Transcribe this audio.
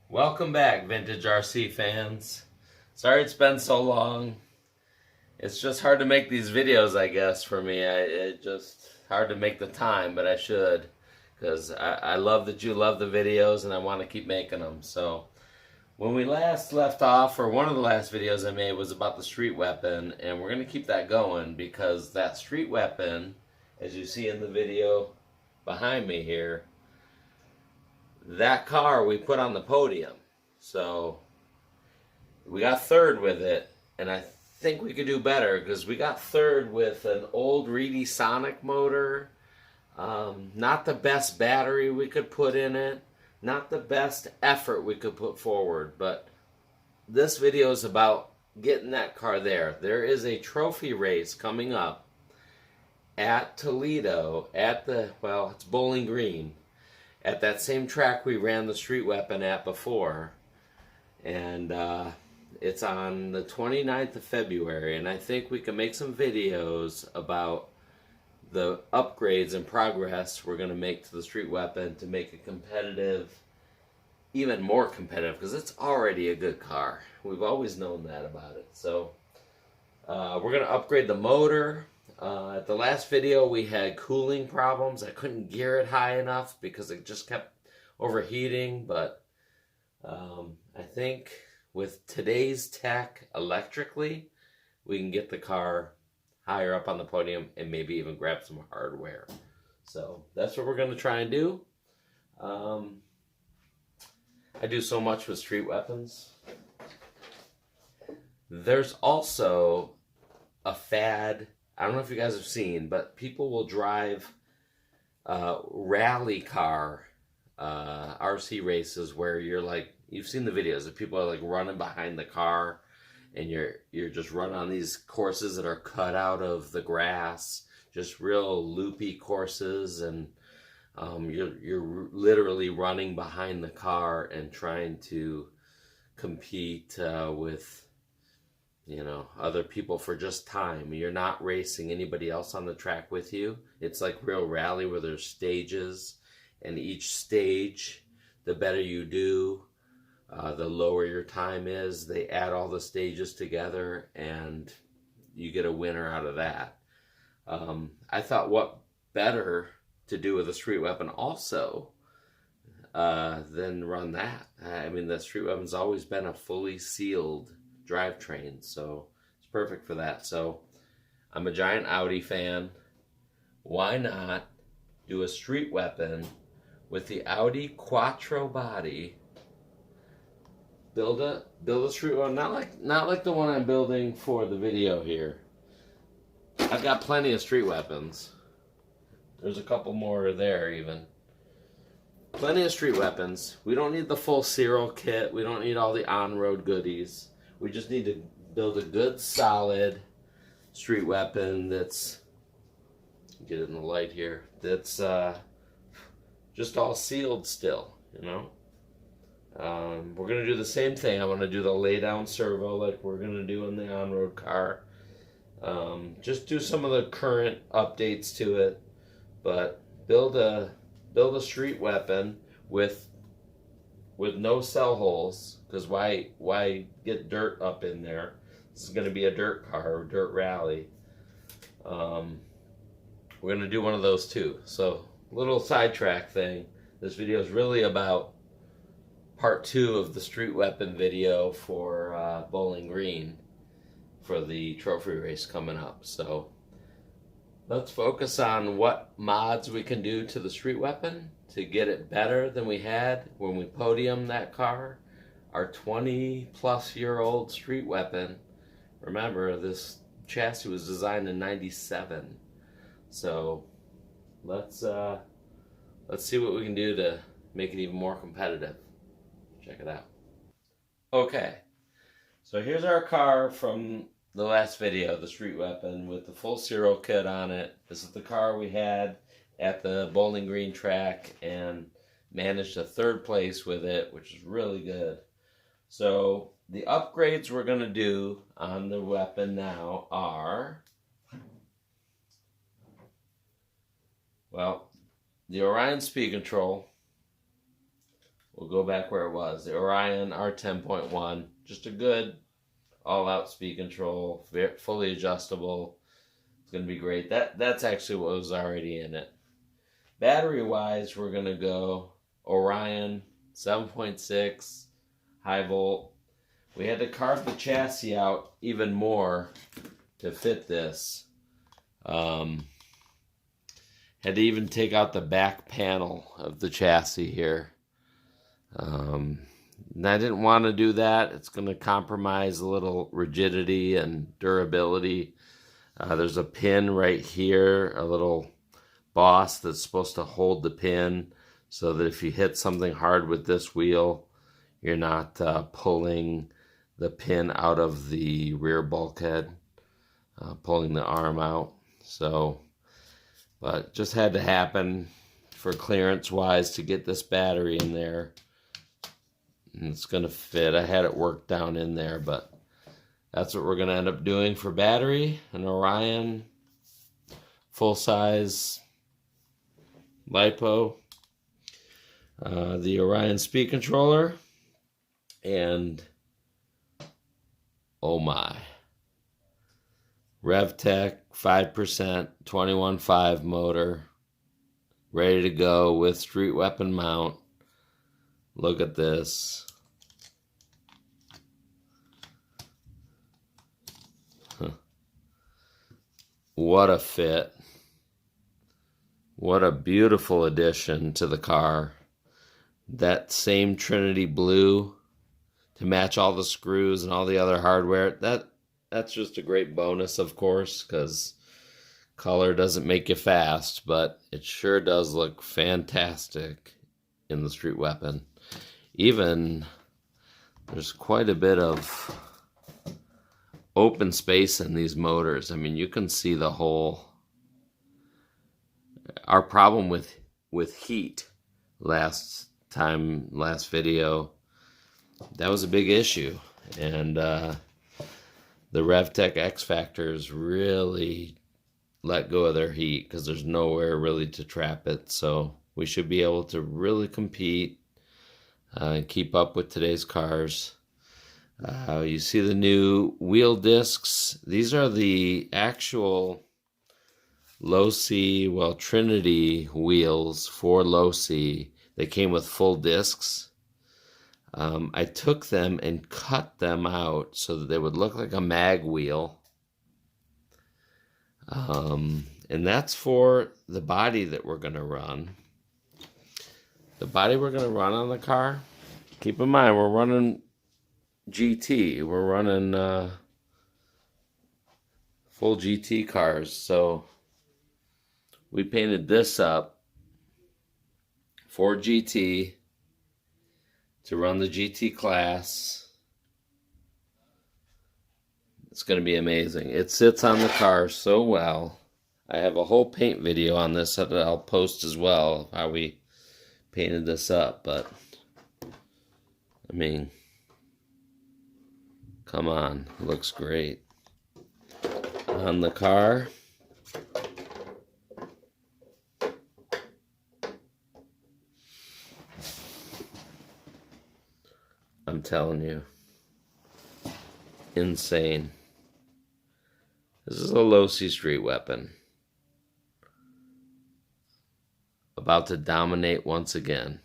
Welcome back, Vintage RC fans. Sorry it's been so long. It's just hard to make these videos, I guess, for me. It just hard to make the time, but I should. Because I love that you love the videos and I want to keep making them. So, when we last left off, or one of the last videos I made was about the street weapon. And we're going to keep that going because that street weapon, as you see in the video behind me here, that car we put on the podium. So we got third with it, and I think we could do better because we got third with an old Reedy Sonic motor. Not the best battery we could put in it, not the best effort we could put forward, but this video is about getting that car there. There is a trophy race coming up at Toledo at it's Bowling Green, at that same track we ran the street weapon at before. And it's on the 29th of February. And I think we can make some videos about the upgrades and progress we're going to make to the street weapon to make it competitive, even more competitive, because it's already a good car. We've always known that about it. So we're going to upgrade the motor. At the last video we had cooling problems. I couldn't gear it high enough because it just kept overheating, but I think with today's tech electrically, we can get the car higher up on the podium and maybe even grab some hardware. So that's what we're going to try and do. I do so much with street weapons. There's also a fad, I don't know if you guys have seen, but people will drive rally car RC races where you're like, you've seen the videos of people are like running behind the car, and you're just running on these courses that are cut out of the grass, just real loopy courses, and you're literally running behind the car and trying to compete with other people for just time. You're not racing anybody else on the track with you. It's like real rally where there's stages, and each stage, the better you do, the lower your time is. They add all the stages together and you get a winner out of that. I thought what better to do with a street weapon also than run that. I mean, the street weapon's always been a fully sealed drivetrain, so it's perfect for that. So I'm a giant Audi fan. Why not do a street weapon with the Audi Quattro body? Build a street weapon, not like the one I'm building for the video here. I've got plenty of street weapons. There's a couple more there even. Plenty of street weapons. We don't need the full serial kit. We don't need all the on-road goodies. We just need to build a good, solid street weapon that's, get it in the light here, that's just all sealed still, We're going to do the same thing. I'm going to do the lay-down servo like we're going to do in the on-road car. Just do some of the current updates to it, but build a street weapon with no cell holes, because why get dirt up in there? This is going to be a dirt car, a dirt rally. We're going to do one of those too. So, little sidetrack thing. This video is really about part 2 of the street weapon video for Bowling Green for the trophy race coming up. So let's focus on what mods we can do to the street weapon to get it better than we had when we podiumed that car. Our 20-plus-year-old street weapon. Remember, this chassis was designed in '97. So let's see what we can do to make it even more competitive. Check it out. Okay, so here's our car from the last video, the street weapon with the full serial kit on it. This is the car we had at the Bowling Green track and managed a 3rd place with it, which is really good. So the upgrades we're going to do on the weapon now are, well, the Orion speed control, We'll we'll go back where it was. The Orion R10.1, just a good all-out speed control, fully adjustable. It's going to be great. That's actually what was already in it. Battery-wise, we're going to go Orion 7.6 high volt. We had to carve the chassis out even more to fit this. Had to even take out the back panel of the chassis here. And I didn't want to do that. It's going to compromise a little rigidity and durability. There's a pin right here, a little boss that's supposed to hold the pin so that if you hit something hard with this wheel, you're not pulling the pin out of the rear bulkhead, pulling the arm out. So, but just had to happen for clearance wise to get this battery in there. And it's going to fit. I had it worked down in there, but that's what we're going to end up doing for battery. An Orion full-size LiPo, the Orion speed controller, and oh my, RevTech 5% 21.5 motor, ready to go with street weapon mount. Look at this. What a fit. What a beautiful addition to the car. That same Trinity blue to match all the screws and all the other hardware. That's just a great bonus, of course, because color doesn't make you fast, but it sure does look fantastic in the street weapon. Even there's quite a bit of open space in these motors. I mean, you can see the whole. Our problem with heat last video, that was a big issue, and the RevTech X Factors really let go of their heat because there's nowhere really to trap it. So we should be able to really compete and keep up with today's cars. You see the new wheel discs. These are the actual Losi, well, Trinity wheels for Losi. They came with full discs. I took them and cut them out so that they would look like a mag wheel. And that's for the body that we're going to run. The body we're going to run on the car, keep in mind, we're running GT. We're running full GT cars. So we painted this up for GT to run the GT class. It's going to be amazing. It sits on the car so well. I have a whole paint video on this that I'll post as well, how we painted this up. But, I mean, come on, it looks great. On the car, I'm telling you, insane. This is a Losi Street weapon. About to dominate once again.